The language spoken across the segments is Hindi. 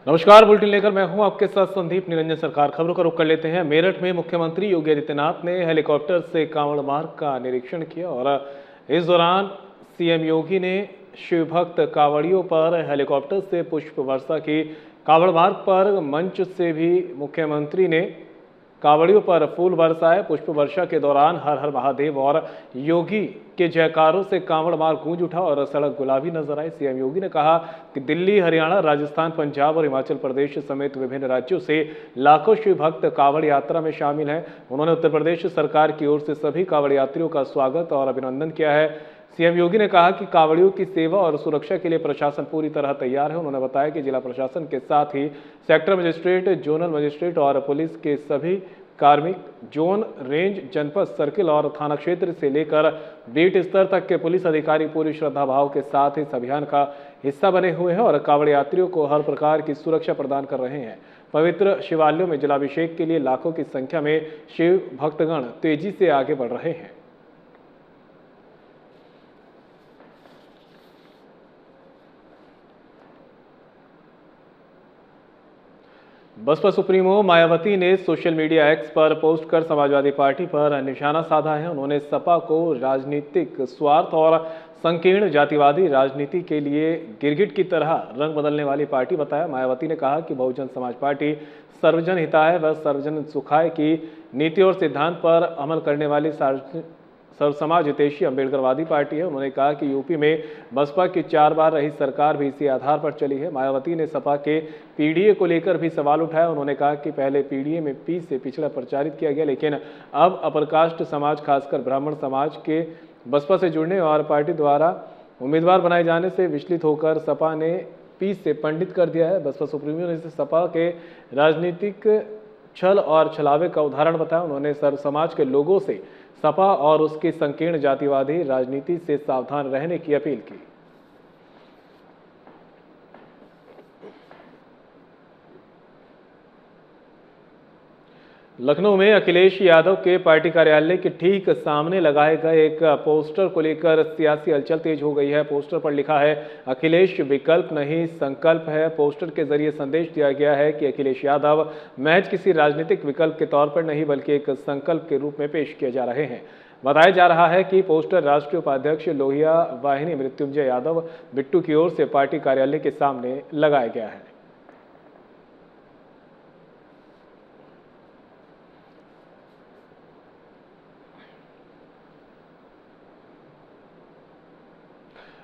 नमस्कार। बुलेटिन लेकर मैं हूं आपके साथ संदीप निरंजन। सरकार खबरों का रुख कर लेते हैं। मेरठ में मुख्यमंत्री योगी आदित्यनाथ ने हेलीकॉप्टर से कांवड़ मार्ग का निरीक्षण किया और इस दौरान सीएम योगी ने शिव भक्त कांवड़ियों पर हेलीकॉप्टर से पुष्प वर्षा की। कांवड़ मार्ग पर मंच से भी मुख्यमंत्री ने कांवड़ियों पर फूल बरसाए। पुष्प वर्षा के दौरान हर हर महादेव और योगी के जयकारों से कांवड़ मार्ग गूंज उठा और सड़क गुलाबी नजर आई। सीएम योगी ने कहा कि दिल्ली, हरियाणा, राजस्थान, पंजाब और हिमाचल प्रदेश समेत विभिन्न राज्यों से लाखों शिव भक्त कांवड़ यात्रा में शामिल हैं। उन्होंने उत्तर प्रदेश सरकार की ओर से सभी कांवड़ यात्रियों का स्वागत और अभिनंदन किया है। सीएम योगी ने कहा कि कांवड़ियों की सेवा और सुरक्षा के लिए प्रशासन पूरी तरह तैयार है। उन्होंने बताया कि जिला प्रशासन के साथ ही सेक्टर मजिस्ट्रेट, जोनल मजिस्ट्रेट और पुलिस के सभी कार्मिक जोन, रेंज, जनपद, सर्किल और थाना क्षेत्र से लेकर बीट स्तर तक के पुलिस अधिकारी पूरी श्रद्धा भाव के साथ इस अभियान का हिस्सा बने हुए हैं और कांवड़ यात्रियों को हर प्रकार की सुरक्षा प्रदान कर रहे हैं। पवित्र शिवालयों में जलाभिषेक के लिए लाखों की संख्या में शिव भक्तगण तेजी से आगे बढ़ रहे हैं। बसपा सुप्रीमो मायावती ने सोशल मीडिया एक्स पर पोस्ट कर समाजवादी पार्टी पर निशाना साधा है। उन्होंने सपा को राजनीतिक स्वार्थ और संकीर्ण जातिवादी राजनीति के लिए गिरगिट की तरह रंग बदलने वाली पार्टी बताया। मायावती ने कहा कि बहुजन समाज पार्टी सर्वजन हिताय व सर्वजन सुखाय की नीति और सिद्धांत पर अमल करने वाली सर्व समाज हितैषी अम्बेडकरवादी पार्टी है। उन्होंने कहा कि यूपी में बसपा की 4 बार रही सरकार भी इसी आधार पर चली है। मायावती ने सपा के पीडीए को लेकर भी सवाल उठाया। उन्होंने कहा कि पहले पीडीए में पी से पिछड़ा प्रचारित किया गया, लेकिन अब अपर कास्ट समाज, खासकर ब्राह्मण समाज के बसपा से जुड़ने और पार्टी द्वारा उम्मीदवार बनाए जाने से विचलित होकर सपा ने पी से पंडित कर दिया है। बसपा सुप्रीमो ने सपा के राजनीतिक छल और छलावे का उदाहरण बताया। उन्होंने सर्व समाज के लोगों से सपा और उसकी संकीर्ण जातिवादी राजनीति से सावधान रहने की अपील की। लखनऊ में अखिलेश यादव के पार्टी कार्यालय के ठीक सामने लगाए गए एक पोस्टर को लेकर सियासी हलचल तेज हो गई है। पोस्टर पर लिखा है, अखिलेश विकल्प नहीं संकल्प है। पोस्टर के जरिए संदेश दिया गया है कि अखिलेश यादव महज किसी राजनीतिक विकल्प के तौर पर नहीं बल्कि एक संकल्प के रूप में पेश किए जा रहे हैं। बताया जा रहा है कि पोस्टर राष्ट्रीय उपाध्यक्ष लोहिया वाहिनी मृत्युंजय यादव बिट्टू की ओर से पार्टी कार्यालय के सामने लगाया गया है।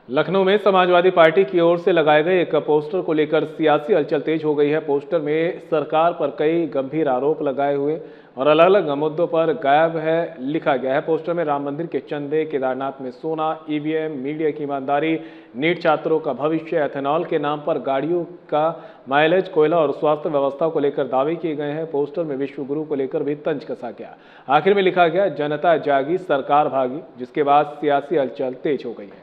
लखनऊ में समाजवादी पार्टी की ओर से लगाए गए एक पोस्टर को लेकर सियासी हलचल तेज हो गई है। पोस्टर में सरकार पर कई गंभीर आरोप लगाए हुए और अलग अलग मुद्दों पर गायब है लिखा गया है। पोस्टर में राम मंदिर के चंदे, केदारनाथ में सोना, ईवीएम, मीडिया की ईमानदारी, नीट छात्रों का भविष्य, एथेनॉल के नाम पर गाड़ियों का माइलेज, कोयला और स्वास्थ्य व्यवस्था को लेकर दावे किए गए हैं। पोस्टर में विश्व गुरु को लेकर भी तंज कसा गया। आखिर में लिखा गया, जनता जागी सरकार भागी, जिसके बाद सियासी हलचल तेज हो गई है।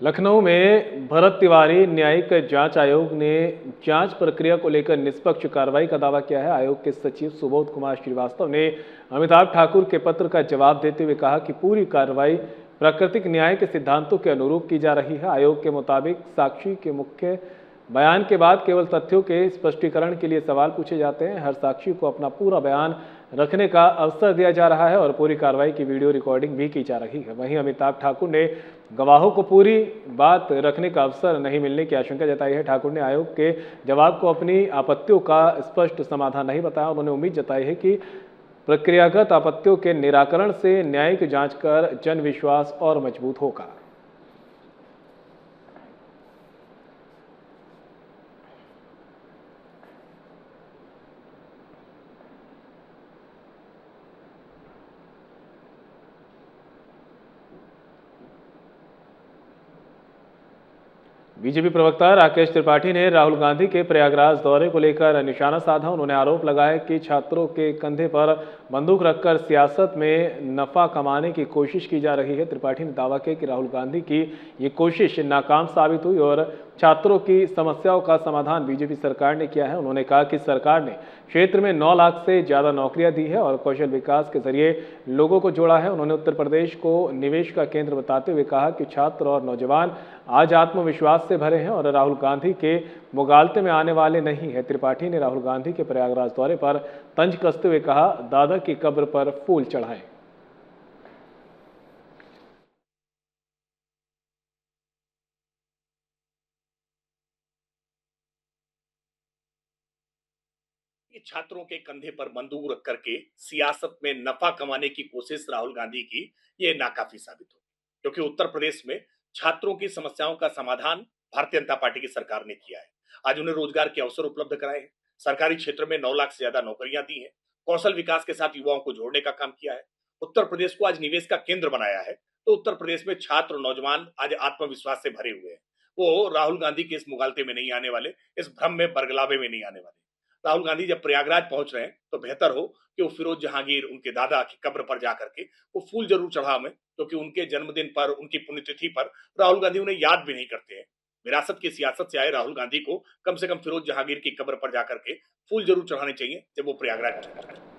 लखनऊ में भरत तिवारी न्यायिक जांच आयोग ने जांच प्रक्रिया को लेकर निष्पक्ष कार्रवाई का दावा किया है। आयोग के सचिव सुबोध कुमार श्रीवास्तव ने अमिताभ ठाकुर के पत्र का जवाब देते हुए कहा कि पूरी कार्रवाई प्राकृतिक न्याय के सिद्धांतों के अनुरूप की जा रही है। आयोग के मुताबिक साक्षी के मुख्य बयान के बाद केवल तथ्यों के स्पष्टीकरण के लिए सवाल पूछे जाते हैं। हर साक्षी को अपना पूरा बयान रखने का अवसर दिया जा रहा है और पूरी कार्रवाई की वीडियो रिकॉर्डिंग भी की जा रही है। वहीं अमिताभ ठाकुर ने गवाहों को पूरी बात रखने का अवसर नहीं मिलने की आशंका जताई है। ठाकुर ने आयोग के जवाब को अपनी आपत्तियों का स्पष्ट समाधान नहीं बताया। उन्होंने उम्मीद जताई है कि प्रक्रियागत आपत्तियों के निराकरण से न्यायिक जांच कर जन विश्वास और मजबूत होगा। बीजेपी प्रवक्ता राकेश त्रिपाठी ने राहुल गांधी के प्रयागराज दौरे को लेकर निशाना साधा। उन्होंने आरोप लगाया कि छात्रों के कंधे पर बंदूक रखकर सियासत में नफा कमाने की कोशिश की जा रही है। त्रिपाठी ने दावा किया कि राहुल गांधी की ये कोशिश नाकाम साबित हुई और छात्रों की समस्याओं का समाधान बीजेपी सरकार ने किया है। उन्होंने कहा कि सरकार ने क्षेत्र में 9 लाख से ज्यादा नौकरियां दी है और कौशल विकास के जरिए लोगों को जोड़ा है। उन्होंने उत्तर प्रदेश को निवेश का केंद्र बताते हुए कहा कि छात्र और नौजवान आज आत्मविश्वास से भरे हैं और राहुल गांधी के मुगालते में आने वाले नहीं है। त्रिपाठी ने राहुल गांधी के प्रयागराज दौरे पर तंज कसते हुए कहा, दादा की कब्र पर फूल चढ़ाएं। कि छात्रों के कंधे पर बंदूक रख करके सियासत में नफा कमाने की कोशिश राहुल गांधी की ये नाकाफी साबित होगी, क्योंकि उत्तर प्रदेश में छात्रों की समस्याओं का समाधान भारतीय जनता पार्टी की सरकार ने किया है। आज उन्हें रोजगार के अवसर उपलब्ध कराए हैं। सरकारी क्षेत्र में 9 लाख से ज्यादा नौकरियां दी हैं। कौशल विकास के साथ युवाओं को जोड़ने का काम किया है। उत्तर प्रदेश को आज निवेश का केंद्र बनाया है। तो उत्तर प्रदेश में छात्र और नौजवान आज आत्मविश्वास से भरे हुए हैं। वो राहुल गांधी के इस मुगालते में नहीं आने वाले, इस भ्रम में बरगलावे में नहीं आने वाले। राहुल गांधी जब प्रयागराज पहुंच रहे हैं तो बेहतर हो कि वो फिरोज जहांगीर उनके दादा की कब्र पर जाकर के वो फूल जरूर चढ़ावें, क्योंकि उनके जन्मदिन पर, उनकी पुण्यतिथि पर राहुल गांधी उन्हें याद भी नहीं करते हैं। विरासत की सियासत से आए राहुल गांधी को कम से कम फिरोज जहांगीर की कब्र पर जाकर के फूल जरूर चढ़ाने चाहिए जब वो प्रयागराज पहुंचे।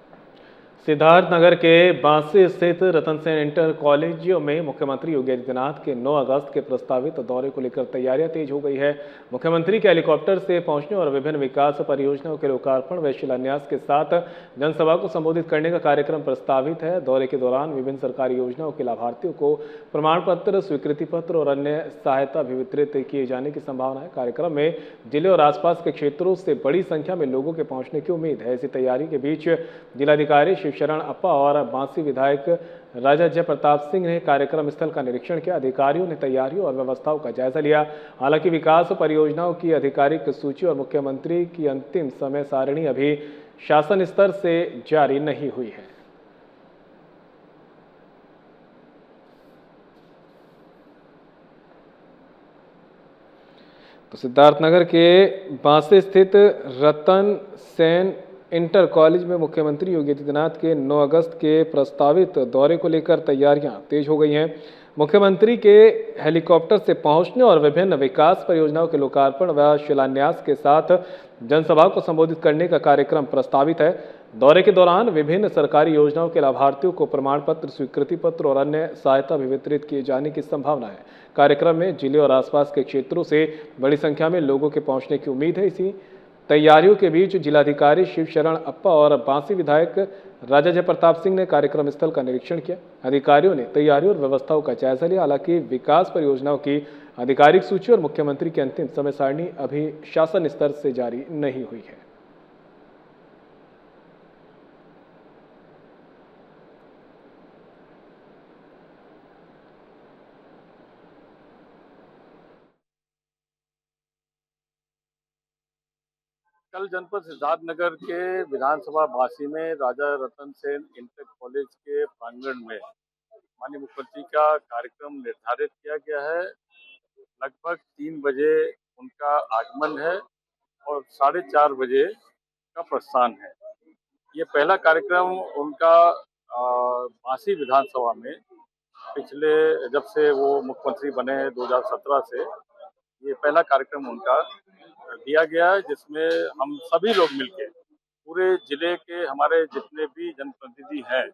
सिद्धार्थनगर के बांसी स्थित रतन सेन इंटर कॉलेज में मुख्यमंत्री योगी आदित्यनाथ के 9 अगस्त के प्रस्तावित दौरे को लेकर तैयारियां तेज हो गई है। मुख्यमंत्री के हेलीकॉप्टर से पहुंचने और विभिन्न विकास परियोजनाओं के लोकार्पण व शिलान्यास के साथ जनसभा को संबोधित करने का कार्यक्रम प्रस्तावित है। दौरे के दौरान विभिन्न सरकारी योजनाओं के लाभार्थियों को प्रमाण पत्र, स्वीकृति पत्र और अन्य सहायता भी वितरित किए जाने की संभावना है। कार्यक्रम में जिले और आसपास के क्षेत्रों से बड़ी संख्या में लोगों के पहुंचने की उम्मीद है। इसी तैयारी के बीच जिलाधिकारी शरण अप्पा और बांसी विधायक राजा जय प्रताप सिंह ने कार्यक्रम स्थल का निरीक्षण किया। अधिकारियों ने तैयारियों और व्यवस्थाओं का जायजा लिया। हालांकि विकास परियोजनाओं की आधिकारिक सूची और मुख्यमंत्री की अंतिम समय सारणी अभी शासन स्तर से जारी नहीं हुई है। तो सिद्धार्थनगर के बांसी स्थित रतन सेन इंटर कॉलेज में मुख्यमंत्री योगी आदित्यनाथ के 9 अगस्त के प्रस्तावित दौरे को लेकर तैयारियां तेज हो गई हैं। मुख्यमंत्री के हेलीकॉप्टर से पहुंचने और विभिन्न विकास परियोजनाओं के लोकार्पण व शिलान्यास के साथ जनसभा को संबोधित करने का कार्यक्रम प्रस्तावित है। दौरे के दौरान विभिन्न सरकारी योजनाओं के लाभार्थियों को प्रमाण पत्र, स्वीकृति पत्र और अन्य सहायता भी वितरित किए जाने की संभावना है। कार्यक्रम में जिले और आसपास के क्षेत्रों से बड़ी संख्या में लोगों के पहुंचने की उम्मीद है। इसी तैयारियों के बीच जिलाधिकारी शिव शरण अप्पा और बांसी विधायक राजा जय प्रताप सिंह ने कार्यक्रम स्थल का निरीक्षण किया। अधिकारियों ने तैयारियों और व्यवस्थाओं का जायजा लिया। हालांकि विकास परियोजनाओं की आधिकारिक सूची और मुख्यमंत्री की अंतिम समय सारणी अभी शासन स्तर से जारी नहीं हुई है। कल जनपद सिद्धार्थनगर के विधानसभा बांसी में राजा रतन सेन इंटर कॉलेज के प्रांगण में माननीय मुख्यमंत्री का कार्यक्रम निर्धारित किया गया है। लगभग 3 बजे उनका आगमन है और 4:30 बजे का प्रस्थान है। ये पहला कार्यक्रम उनका बांसी विधानसभा में पिछले जब से वो मुख्यमंत्री बने 2017 से ये पहला कार्यक्रम उनका दिया गया है, जिसमें हम सभी लोग मिलके पूरे जिले के हमारे जितने भी जनप्रतिनिधि हैं,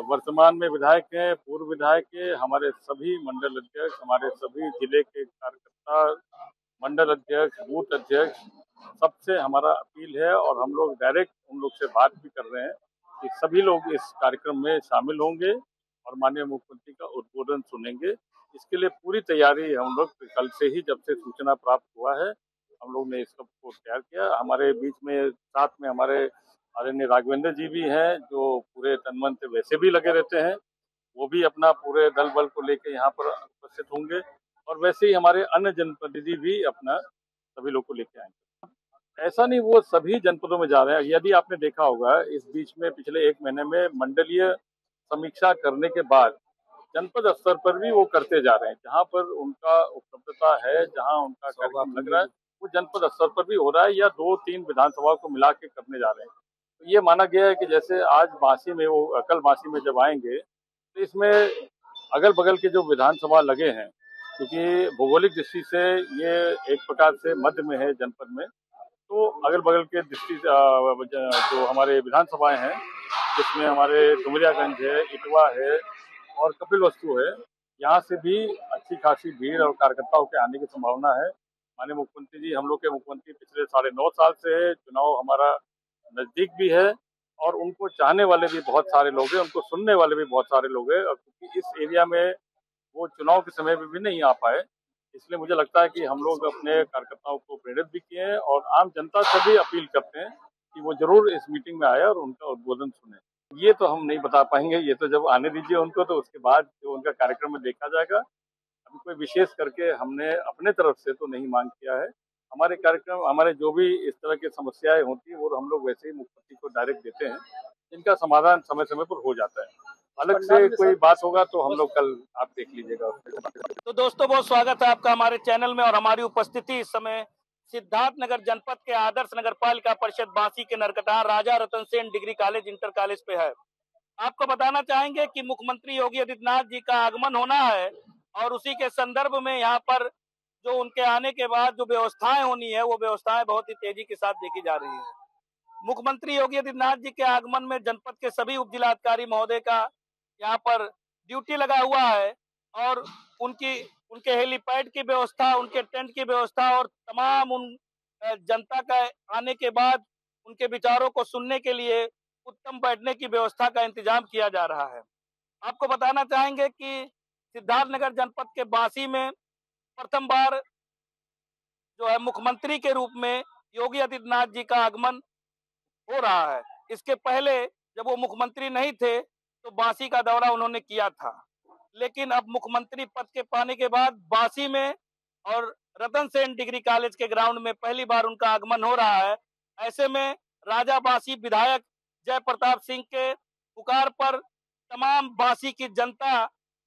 वर्तमान में विधायक हैं, पूर्व विधायक हैं, हमारे सभी मंडल अध्यक्ष, हमारे सभी जिले के कार्यकर्ता, मंडल अध्यक्ष, बूथ अध्यक्ष, सबसे हमारा अपील है और हम लोग डायरेक्ट उन लोग से बात भी कर रहे हैं कि सभी लोग इस कार्यक्रम में शामिल होंगे और माननीय मुख्यमंत्री का उद्बोधन सुनेंगे। इसके लिए पूरी तैयारी हम लोग कल से ही, जब से सूचना प्राप्त हुआ है, हम लोग ने इसको तैयार किया। हमारे बीच में साथ में हमारे आदरणीय राघवेंद्र जी भी हैं, जो पूरे तन मन से वैसे भी लगे रहते हैं। वो भी अपना पूरे दल बल को लेकर यहाँ पर उपस्थित होंगे और वैसे ही हमारे अन्य जनप्रतिनिधि भी अपना सभी लोग को लेकर आएंगे। ऐसा नहीं, वो सभी जनपदों में जा रहे हैं। यदि आपने देखा होगा, इस बीच में पिछले 1 महीने में मंडलीय समीक्षा करने के बाद जनपद स्तर पर भी वो करते जा रहे हैं। जहाँ पर उनका उपलब्धता है, जहाँ उनका कार्यक्रम लग रहा है, वो जनपद स्तर पर भी हो रहा है या 2-3 विधानसभाओं को मिला के करने जा रहे हैं। तो ये माना गया है कि जैसे आज बांसी में वो कल बांसी में जब आएंगे, तो इसमें अगल-बगल के जो विधानसभा लगे हैं, क्योंकि भौगोलिक दृष्टि से ये एक प्रकार से मध्य में है जनपद में, तो अगल-बगल के दृष्टि जो हमारे विधानसभाएं हैं, जिसमें हमारे डुमरियागंज है, इटवा है और कपिलवस्तु है, यहाँ से भी अच्छी खासी भीड़ और कार्यकर्ताओं के आने की संभावना है। माननीय मुख्यमंत्री जी, हम लोग के मुख्यमंत्री पिछले 9.5 साल से है, चुनाव हमारा नजदीक भी है और उनको चाहने वाले भी बहुत सारे लोग हैं, उनको सुनने वाले भी बहुत सारे लोग हैं और क्योंकि इस एरिया में वो चुनाव के समय में भी नहीं आ पाए, इसलिए मुझे लगता है कि हम लोग अपने कार्यकर्ताओं को प्रेरित भी किए हैं और आम जनता से भी अपील करते हैं कि वो जरूर इस मीटिंग में आए और उनका उद्बोधन सुने। ये तो हम नहीं बता पाएंगे, ये तो जब आने दीजिए उनको, तो उसके बाद जो उनका कार्यक्रम में देखा जाएगा। अभी कोई विशेष करके हमने अपने तरफ से तो नहीं मांग किया है। हमारे कार्यक्रम, हमारे जो भी इस तरह की समस्याएं होती है वो हम लोग वैसे ही मुख्यमंत्री को डायरेक्ट देते हैं, जिनका समाधान समय समय पर हो जाता है। अलग से कोई बात होगा तो हम लोग कल आप देख लीजिएगा। तो दोस्तों, बहुत स्वागत है आपका हमारे चैनल में और हमारी उपस्थिति इस समय सिद्धार्थनगर जनपद के आदर्श नगर पालिका परिषद बांसी के Narkatar Raja Ratan Sen degree college inter college पे है। आपको बताना चाहेंगे कि मुख्यमंत्री योगी आदित्यनाथ जी का आगमन होना है और उसी के संदर्भ में यहाँ पर जो उनके आने के बाद जो व्यवस्थाएं होनी है, वो व्यवस्थाएं बहुत ही तेजी के साथ देखी जा रही है। मुख्यमंत्री योगी आदित्यनाथ जी के आगमन में जनपद के सभी उप जिलाधिकारी महोदय का यहाँ पर ड्यूटी लगा हुआ है और उनके हेलीपैड की व्यवस्था, उनके टेंट की व्यवस्था और तमाम उन जनता का आने के बाद उनके विचारों को सुनने के लिए उत्तम बैठने की व्यवस्था का इंतजाम किया जा रहा है। आपको बताना चाहेंगे कि सिद्धार्थनगर जनपद के बांसी में प्रथम बार जो है मुख्यमंत्री के रूप में योगी आदित्यनाथ जी का आगमन हो रहा है। इसके पहले जब वो मुख्यमंत्री नहीं थे तो बांसी का दौरा उन्होंने किया था, लेकिन अब मुख्यमंत्री पद के पाने के बाद बांसी में और रतन सेन डिग्री कॉलेज के ग्राउंड में पहली बार उनका आगमन हो रहा है। ऐसे में राजा बांसी विधायक जय प्रताप सिंह के पुकार पर तमाम बांसी की जनता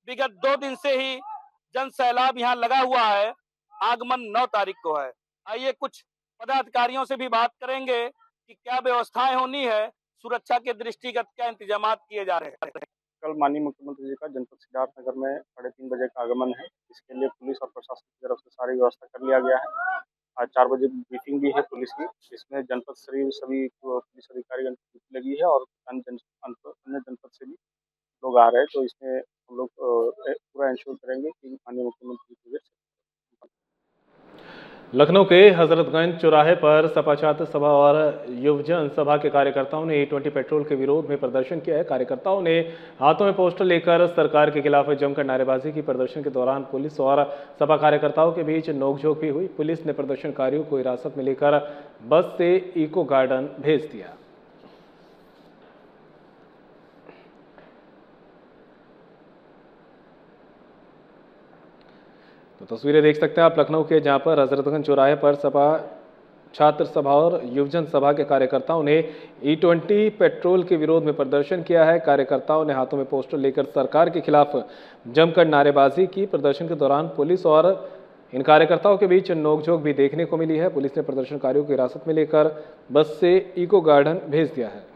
विगत 2 दिन से ही जन सैलाब यहाँ लगा हुआ है। आगमन 9 तारीख को है। आइए कुछ पदाधिकारियों से भी बात करेंगे कि क्या व्यवस्थाएं होनी है, सुरक्षा के दृष्टिगत क्या इंतजाम किए जा रहे हैं। कल माननीय मुख्यमंत्री जी का जनपद सिद्धार्थनगर में 3:30 बजे का आगमन है। इसके लिए पुलिस और प्रशासन की तरफ से सारी व्यवस्था कर लिया गया है। आज 4 बजे ब्रीफिंग भी है पुलिस की। इसमें जनपद से सभी पुलिस अधिकारीगण की ड्यूटी लगी है और अन्य जनपद से भी लोग आ रहे हैं, तो इसमें हम लोग पूरा इंश्योर करेंगे कि माननीय मुख्यमंत्री की लखनऊ के हजरतगंज चौराहे पर सपा छात्र सभा और युवजन सभा के कार्यकर्ताओं ने E20 पेट्रोल के विरोध में प्रदर्शन किया है। कार्यकर्ताओं ने हाथों में पोस्टर लेकर सरकार के खिलाफ जमकर नारेबाजी की। प्रदर्शन के दौरान पुलिस और सपा कार्यकर्ताओं के बीच नोकझोंक भी हुई। पुलिस ने प्रदर्शनकारियों को हिरासत में लेकर बस से इको गार्डन भेज दिया। तो तस्वीरें देख सकते हैं आप लखनऊ के, जहां पर हजरतगंज चौराहे पर सपा छात्र सभा और युवजन सभा के कार्यकर्ताओं ने E20 पेट्रोल के विरोध में प्रदर्शन किया है। कार्यकर्ताओं ने हाथों में पोस्टर लेकर सरकार के खिलाफ जमकर नारेबाजी की। प्रदर्शन के दौरान पुलिस और इन कार्यकर्ताओं के बीच नोकझोंक भी देखने को मिली है। पुलिस ने प्रदर्शनकारियों को हिरासत में लेकर बस से इको गार्डन भेज दिया है।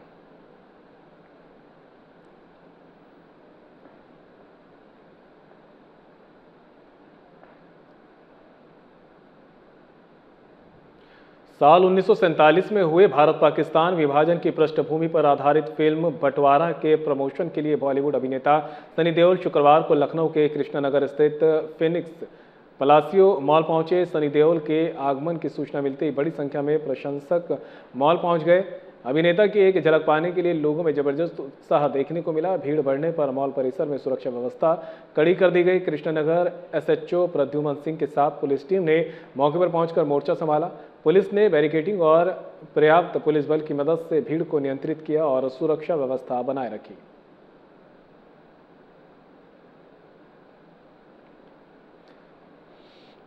साल 1947 में हुए भारत पाकिस्तान विभाजन की पृष्ठभूमि पर आधारित फिल्म बंटवारा के प्रमोशन के लिए बॉलीवुड अभिनेता सनी देओल शुक्रवार को लखनऊ के कृष्णानगर स्थित फिनिक्स पलासियो मॉल पहुंचे। सनी देओल के आगमन की सूचना मिलते ही बड़ी संख्या में प्रशंसक मॉल पहुंच गए। अभिनेता की एक झलक पाने के लिए लोगों में जबरदस्त उत्साह देखने को मिला। भीड़ बढ़ने पर मॉल परिसर में सुरक्षा व्यवस्था कड़ी कर दी गई। कृष्णनगर SHO प्रद्युमन सिंह के साथ पुलिस टीम ने मौके पर पहुंचकर मोर्चा संभाला। पुलिस ने बैरिकेडिंग और पर्याप्त पुलिस बल की मदद से भीड़ को नियंत्रित किया और सुरक्षा व्यवस्था बनाए रखी।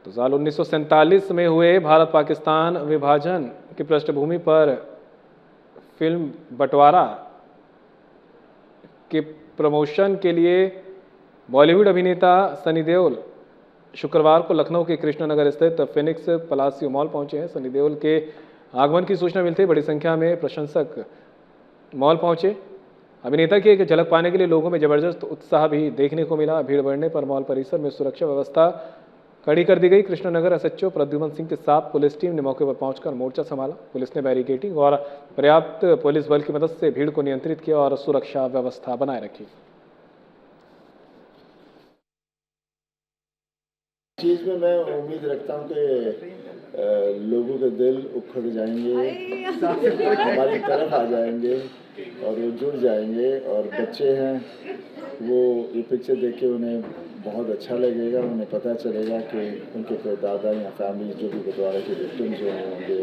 तो साल 1947 में हुए भारत पाकिस्तान विभाजन की पृष्ठभूमि पर फिल्म बंटवारा के प्रमोशन के लिए बॉलीवुड अभिनेता सनी देओल शुक्रवार को लखनऊ के कृष्णनगर स्थित फिनिक्स पलासियो मॉल पहुंचे हैं। सनी देओल के आगमन की सूचना मिलते ही बड़ी संख्या में प्रशंसक मॉल पहुंचे। अभिनेता की एक झलक पाने के लिए लोगों में जबरदस्त उत्साह भी देखने को मिला। भीड़ बढ़ने पर मॉल परिसर में सुरक्षा व्यवस्था कड़ी कर दी गई। कृष्णनगर एसएचओ प्रद्युमन सिंह के साथ पुलिस टीम ने मौके पर पहुंचकर मोर्चा संभाला। पुलिस ने बैरिकेडिंग और पर्याप्त पुलिस बल की मदद से भीड़ को नियंत्रित किया और सुरक्षा व्यवस्था बनाए रखी। चीज़ में मैं उम्मीद रखता हूँ कि लोगों के दिल उखड़ जाएंगे, हमारी तरफ आ जाएंगे और वो जुड़ जाएंगे। और बच्चे हैं वो ये पिक्चर देख के उन्हें बहुत अच्छा लगेगा। उन्हें पता चलेगा कि उनके कोई दादा या फैमिली जो भी गुरुद्वारा के विक्टिम जो होंगे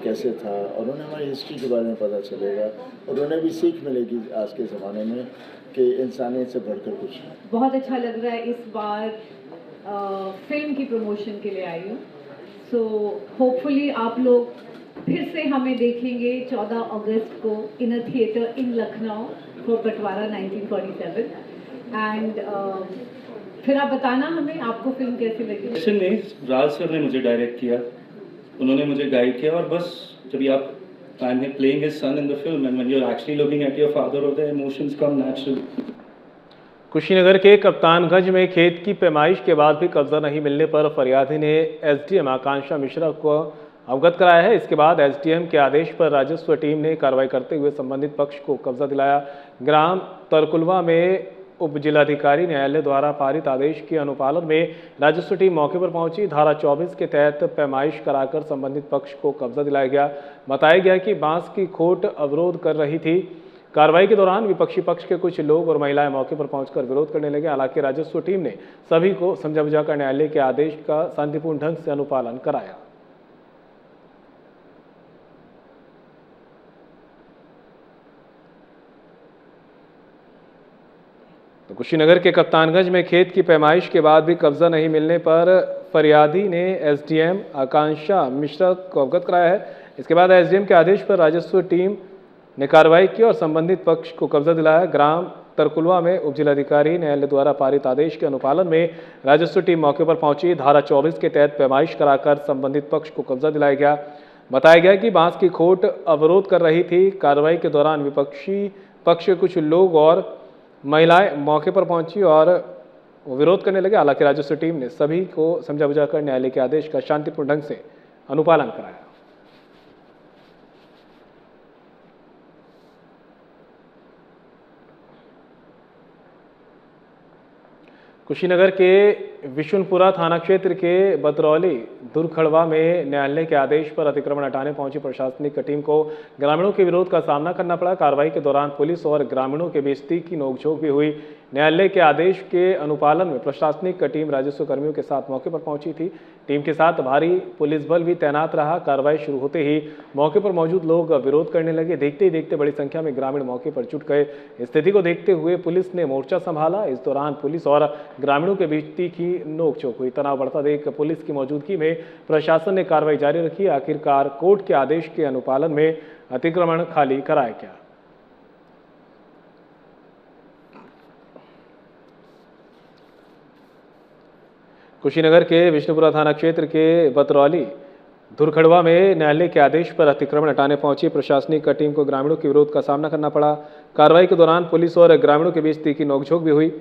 कैसे था, और उन्हें हमारी हिस्ट्री के बारे में पता चलेगा और उन्हें भी सीख मिलेगी आज के ज़माने में कि इंसानियत से बढ़कर कुछ है। बहुत अच्छा लग रहा है। इस बार फिल्म की प्रमोशन के लिए आई हूँ, सो होपफुली आप लोग फिर से हमें देखेंगे 14 अगस्त को in a theatre in Lucknow for Batwara 1947 and फिर आप बताना हमें आपको फिल्म कैसी लगी। नहीं, राज सर ने मुझे डायरेक्ट किया, उन्होंने मुझे गाइड किया। और बस जब आप I'm playing his son in the film and when you're actually looking at your father, or the emotions come naturally. Kushinagar के कप्तानगंज में खेत की पैमाइश के बाद भी कब्जा नहीं मिलने पर फरियादी ने एसडीएम आकांक्षा मिश्रा को अवगत कराया है। इसके बाद एसडीएम के आदेश पर राजस्व टीम ने कार्रवाई करते हुए संबंधित पक्ष को कब्जा दिलाया। ग्राम तरकुलवा में उप जिलाधिकारी न्यायालय द्वारा पारित आदेश के अनुपालन में राजस्व टीम मौके पर पहुंची। धारा 24 के तहत पैमाइश कराकर संबंधित पक्ष को कब्जा दिलाया गया। बताया गया कि बांस की खोट अवरोध कर रही थी। कार्रवाई के दौरान विपक्षी पक्ष के कुछ लोग और महिलाएं मौके पर पहुंचकर विरोध करने लगे। हालांकि राजस्व टीम ने सभी को समझा बुझाकर न्यायालय के आदेश का शांतिपूर्ण ढंग से अनुपालन कराया। तो कुशीनगर के कप्तानगंज में खेत की पैमाइश के बाद भी कब्जा नहीं मिलने पर फरियादी ने एसडीएम आकांक्षा मिश्रा को अवगत कराया है। इसके बाद एसडीएम के आदेश पर राजस्व टीम ने कार्रवाई की और संबंधित पक्ष को कब्जा दिलाया। ग्राम तरकुलवा में उप जिलाधिकारी न्यायालय द्वारा पारित आदेश के अनुपालन में राजस्व टीम मौके पर पहुंची। धारा 24 के तहत पैमाइश कराकर संबंधित पक्ष को कब्जा दिलाया गया। बताया गया कि बांस की खोट अवरोध कर रही थी। कार्रवाई के दौरान विपक्षी पक्ष के कुछ लोग और महिलाएं मौके पर पहुंची और विरोध करने लगे। हालांकि राजस्व टीम ने सभी को समझा बुझाकर न्यायालय के आदेश का शांतिपूर्ण ढंग से अनुपालन कराया। कुशीनगर के विशुनपुरा थाना क्षेत्र के बतरौली दुरखड़वा में न्यायालय के आदेश पर अतिक्रमण हटाने पहुंची प्रशासनिक टीम को ग्रामीणों के विरोध का सामना करना पड़ा। कार्रवाई के दौरान पुलिस और ग्रामीणों के बीच तीखी नोकझोंक भी हुई। न्यायालय के आदेश के अनुपालन में प्रशासनिक टीम राजस्व कर्मियों के साथ मौके पर पहुंची थी। टीम के साथ भारी पुलिस बल भी तैनात रहा। कार्रवाई शुरू होते ही मौके पर मौजूद लोग विरोध करने लगे। देखते ही देखते बड़ी संख्या में ग्रामीण मौके पर जुट गए। स्थिति को देखते हुए पुलिस ने मोर्चा संभाला। इस दौरान पुलिस और ग्रामीणों के बीच तीखी नोकझोंक हुई। तनाव बढ़ता देख पुलिस की मौजूदगी में प्रशासन ने कार्रवाई जारी रखी। आखिरकार कोर्ट के आदेश के अनुपालन में अतिक्रमण खाली कराया गया। कुशीनगर के विष्णुपुरा थाना क्षेत्र के बतरौली दुरखड़वा में न्यायालय के आदेश पर अतिक्रमण हटाने पहुंची प्रशासनिक टीम को ग्रामीणों के विरोध का सामना करना पड़ा। कार्रवाई के दौरान पुलिस और ग्रामीणों के बीच तीखी नोकझोंक भी हुई।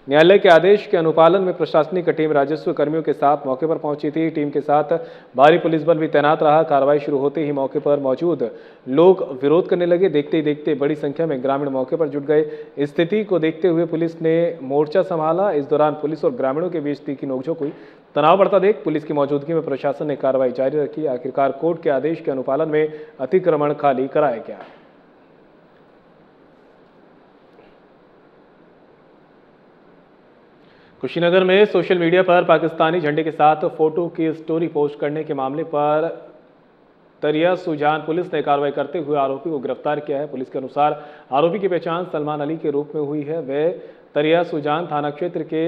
न्यायालय के आदेश के अनुपालन में प्रशासनिक टीम राजस्व कर्मियों के साथ मौके पर पहुंची थी। टीम के साथ भारी पुलिस बल भी तैनात रहा। कार्रवाई शुरू होते ही मौके पर मौजूद लोग विरोध करने लगे। देखते ही देखते बड़ी संख्या में ग्रामीण मौके पर जुट गए। स्थिति को देखते हुए पुलिस ने मोर्चा संभाला। इस दौरान पुलिस और ग्रामीणों के बीच तीखी नोकझोंक हुई। तनाव बढ़ता देख पुलिस की मौजूदगी में प्रशासन ने कार्रवाई जारी रखी। आखिरकार कोर्ट के आदेश के अनुपालन में अतिक्रमण खाली कराया गया। कुशीनगर में सोशल मीडिया पर पाकिस्तानी झंडे के साथ फोटो की स्टोरी पोस्ट करने के मामले पर तरिया सुजान पुलिस ने कार्रवाई करते हुए आरोपी को गिरफ्तार किया है। पुलिस के अनुसार आरोपी की पहचान सलमान अली के रूप में हुई है। वह तरिया सुजान थाना क्षेत्र के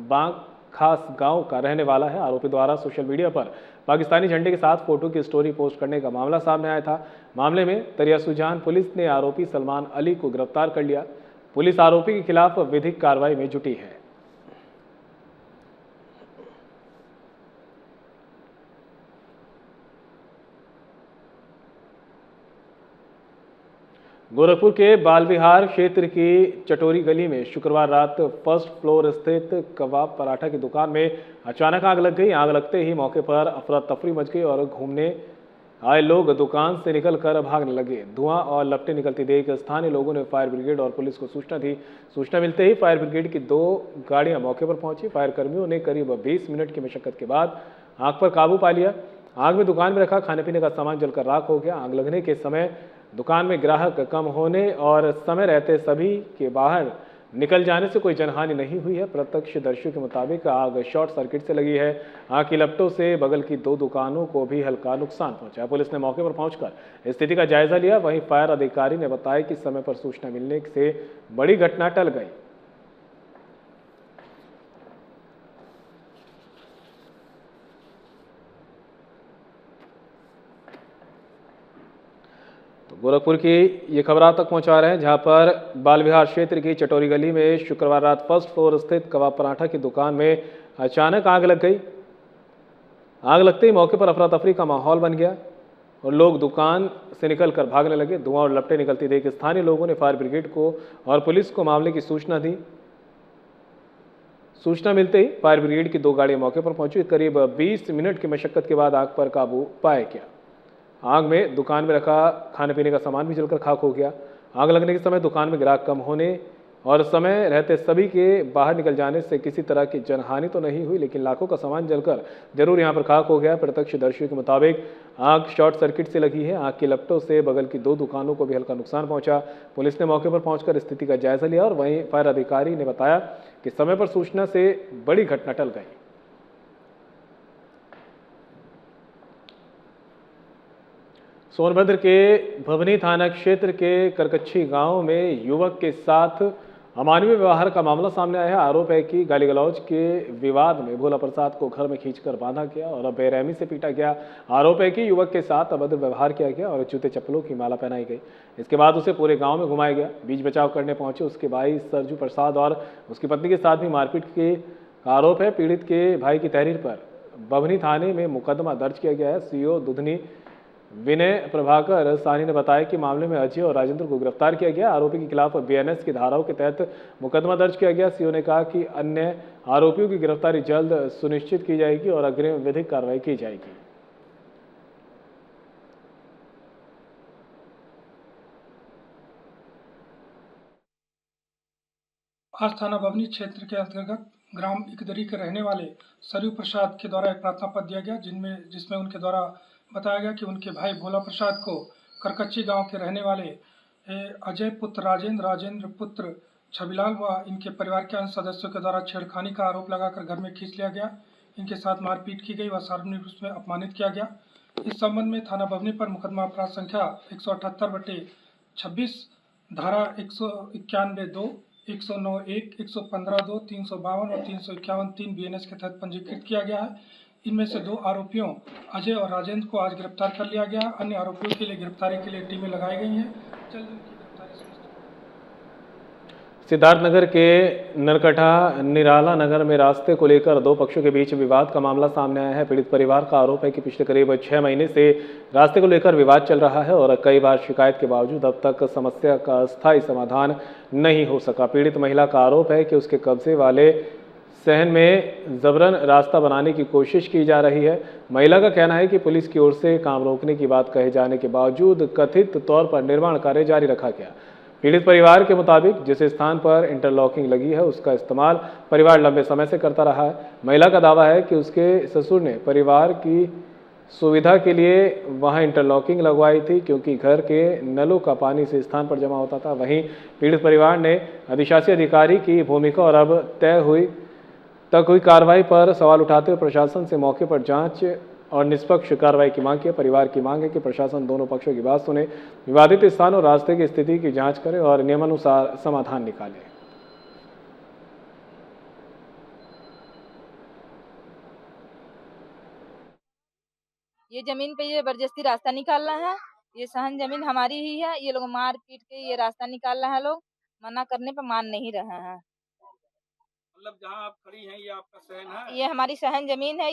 बांग खास गांव का रहने वाला है। आरोपी द्वारा सोशल मीडिया पर पाकिस्तानी झंडे के साथ फोटो की स्टोरी पोस्ट करने का मामला सामने आया था। मामले में तरिया सुजान पुलिस ने आरोपी सलमान अली को गिरफ्तार कर लिया। पुलिस आरोपी के खिलाफ विधिक कार्रवाई में जुटी है। गोरखपुर के बाल विहार क्षेत्र की चटोरी गली में शुक्रवार रात फर्स्ट फ्लोर स्थित कबाब पराठा की दुकान में अचानक आग लग गई। आग लगते ही मौके पर अफरा तफरी मच गई और घूमने आए लोग दुकान से निकलकर भागने लगे। धुआं और लपटें निकलती देख स्थानीय लोगों ने फायर ब्रिगेड और पुलिस को सूचना दी। सूचना मिलते ही फायर ब्रिगेड की 2 गाड़ियां मौके पर पहुंची। फायर कर्मियों ने करीब 20 मिनट की मशक्कत के बाद आग पर काबू पा लिया। आग में दुकान में रखा खाने पीने का सामान जलकर राख हो गया। आग लगने के समय दुकान में ग्राहक कम होने और समय रहते सभी के बाहर निकल जाने से कोई जनहानि नहीं हुई है। प्रत्यक्षदर्शियों के मुताबिक आग शॉर्ट सर्किट से लगी है। आग की लपटों से बगल की 2 दुकानों को भी हल्का नुकसान पहुंचा। पुलिस ने मौके पर पहुंचकर स्थिति का जायजा लिया। वहीं फायर अधिकारी ने बताया कि समय पर सूचना मिलने से बड़ी घटना टल गई। तो गोरखपुर की ये खबर आप तक पहुंचा रहे हैं, जहां पर बाल विहार क्षेत्र की चटोरी गली में शुक्रवार रात फर्स्ट फ्लोर स्थित कबाब पराठा की दुकान में अचानक आग लग गई। आग लगते ही मौके पर अफरा तफरी का माहौल बन गया और लोग दुकान से निकलकर भागने लगे। धुआं और लपटें निकलती देख स्थानीय लोगों ने फायर ब्रिगेड को और पुलिस को मामले की सूचना दी। सूचना मिलते ही फायर ब्रिगेड की 2 गाड़ियां मौके पर पहुंची। करीब 20 मिनट की मशक्कत के बाद आग पर काबू पाया गया। आग में दुकान में रखा खाने पीने का सामान भी जलकर खाक हो गया। आग लगने के समय दुकान में ग्राहक कम होने और समय रहते सभी के बाहर निकल जाने से किसी तरह की जनहानि तो नहीं हुई, लेकिन लाखों का सामान जलकर जरूर यहां पर खाक हो गया। प्रत्यक्षदर्शियों के मुताबिक आग शॉर्ट सर्किट से लगी है। आग की लपटों से बगल की 2 दुकानों को भी हल्का नुकसान पहुंचा। पुलिस ने मौके पर पहुंचकर स्थिति का जायजा लिया और वहीं फायर अधिकारी ने बताया कि समय पर सूचना से बड़ी घटना टल गई। सोनभद्र के भवनी थाना क्षेत्र के करकच्छी गांव में युवक के साथ अमानवीय व्यवहार का मामला सामने आया है। आरोप है कि गाली गलौज के विवाद में भोला प्रसाद को घर में खींचकर बांधा गया और बेरहमी से पीटा गया। आरोप है कि युवक के साथ अभद्र व्यवहार किया गया और जूते चप्पलों की माला पहनाई गई। इसके बाद उसे पूरे गांव में घुमाया गया। बीच बचाव करने पहुंचे उसके भाई सरजू प्रसाद और उसकी पत्नी के साथ भी मारपीट के आरोप है। पीड़ित के भाई की तहरीर पर भवनी थाने में मुकदमा दर्ज किया गया है। सीओ दुधनी विनय प्रभाकर सानी ने बताया कि मामले में अजय और राजेंद्र को गिरफ्तार किया गया। आरोपी के खिलाफ बीएनएस की धाराओं के तहत मुकदमा दर्ज किया गया। सीओ ने कहा कि अन्य आरोपियों की गिरफ्तारी जल्द सुनिश्चित की जाएगी और अग्रिम विधिक कार्रवाई की जाएगी। आज थाना बभनी क्षेत्र के अंतर्गत ग्राम इकदरी के रहने वाले सरयू प्रसाद के द्वारा एक प्रार्थना पत्र दिया गया, जिसमें उनके द्वारा बताया गया कि उनके भाई भोला प्रसाद को करकच्ची गांव के रहने वाले अजय पुत्र राजेंद्र पुत्र छबिलाल व इनके परिवार के अन्य सदस्यों के द्वारा छेड़खानी का आरोप लगाकर घर में खींच लिया गया। इनके साथ मारपीट की गई व सार्वजनिक रूप में अपमानित किया गया। इस संबंध में थाना बभनी पर मुकदमा अपराध संख्या 178/26 धारा 191(2), 109(1), 115(2), 352 और 351(3) बीएनएस के तहत पंजीकृत किया गया है। इनमें से 2 आरोपियों अजय और राजेंद्र को आज गिरफ्तार कर लिया गया। अन्य आरोपियों के लिए गिरफ्तारी के लिए टीमें लगाई गई हैं। जल्द उनकी गिरफ्तारी सुनिश्चित। सिद्धार्थनगर के नरकटा निराला नगर में रास्ते को लेकर 2 पक्षों के बीच विवाद का मामला सामने आया है। पीड़ित परिवार का आरोप है कि पिछले करीब 6 महीने से रास्ते को लेकर विवाद चल रहा है और कई बार शिकायत के बावजूद अब तक समस्या का अस्थायी समाधान नहीं हो सका। पीड़ित महिला का आरोप है कि उसके कब्जे वाले सहन में जबरन रास्ता बनाने की कोशिश की जा रही है। महिला का कहना है कि पुलिस की ओर से काम रोकने की बात कहे जाने के बावजूद कथित तौर पर निर्माण कार्य जारी रखा गया। पीड़ित परिवार के मुताबिक जिस स्थान पर इंटरलॉकिंग लगी है उसका इस्तेमाल परिवार लंबे समय से करता रहा है। महिला का दावा है कि उसके ससुर ने परिवार की सुविधा के लिए वहां इंटरलॉकिंग लगवाई थी, क्योंकि घर के नलों का पानी इस स्थान पर जमा होता था। वहीं पीड़ित परिवार ने अधिशासी अधिकारी की भूमिका और अब तक हुई कार्रवाई पर सवाल उठाते हुए प्रशासन से मौके पर जांच और निष्पक्ष कार्रवाई की मांग की। परिवार की मांग है कि प्रशासन दोनों पक्षों की बात सुने, विवादित स्थान और रास्ते की स्थिति की जांच करे और नियमानुसार समाधान निकाले। ये जमीन पे ये जबरदस्ती रास्ता निकाल रहे हैं। ये सहन जमीन हमारी ही है। ये लोग मार पीट के ये रास्ता निकाल रहे हैं। लोग मना करने पर मान नहीं रहे हैं। मतलब जहाँ आप खड़ी हैं ये आपका सहन है? ये हमारी सहन जमीन है।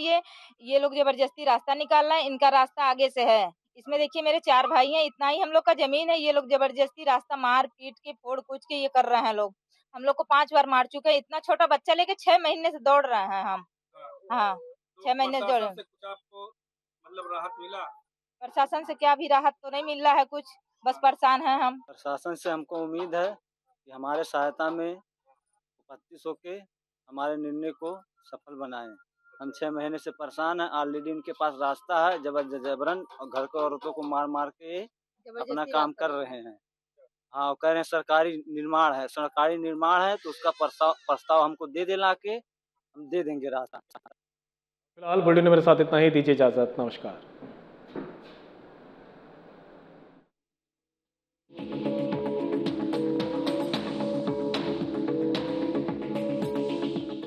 ये लोग जबरदस्ती रास्ता निकाल रहे हैं। इनका रास्ता आगे से है, इसमें देखिए मेरे 4 भाई हैं, इतना ही हम लोग का जमीन है। ये लोग जबरदस्ती रास्ता मार पीट के फोड़ कूच के ये कर रहे हैं लोग। हम लोग को 5 बार मार चुके हैं। इतना छोटा बच्चा लेके 6 महीने से दौड़ रहे हैं हम। हाँ, 6 महीने से दौड़ रहे हैं। कुछ आपको मतलब राहत मिला? प्रशासन से क्या भी राहत तो नहीं मिल रहा है कुछ, बस परेशान हैं हम। प्रशासन से हमको उम्मीद है कि हमारे सहायता में उपस्थित होके हमारे निर्णय को सफल बनाएं। हम 6 महीने से परेशान हैं। ऑलरेडी इनके पास रास्ता है, जबरन और घर के औरतों को मार मार के अपना काम कर रहे हैं। हाँ, वो कह रहे हैं सरकारी निर्माण है, सरकारी निर्माण है तो उसका प्रस्ताव हमको दे देना के हम दे देंगे रास्ता। फिलहाल वीडियो में मेरे साथ इतना ही, दीजिए इजाजत, नमस्कार।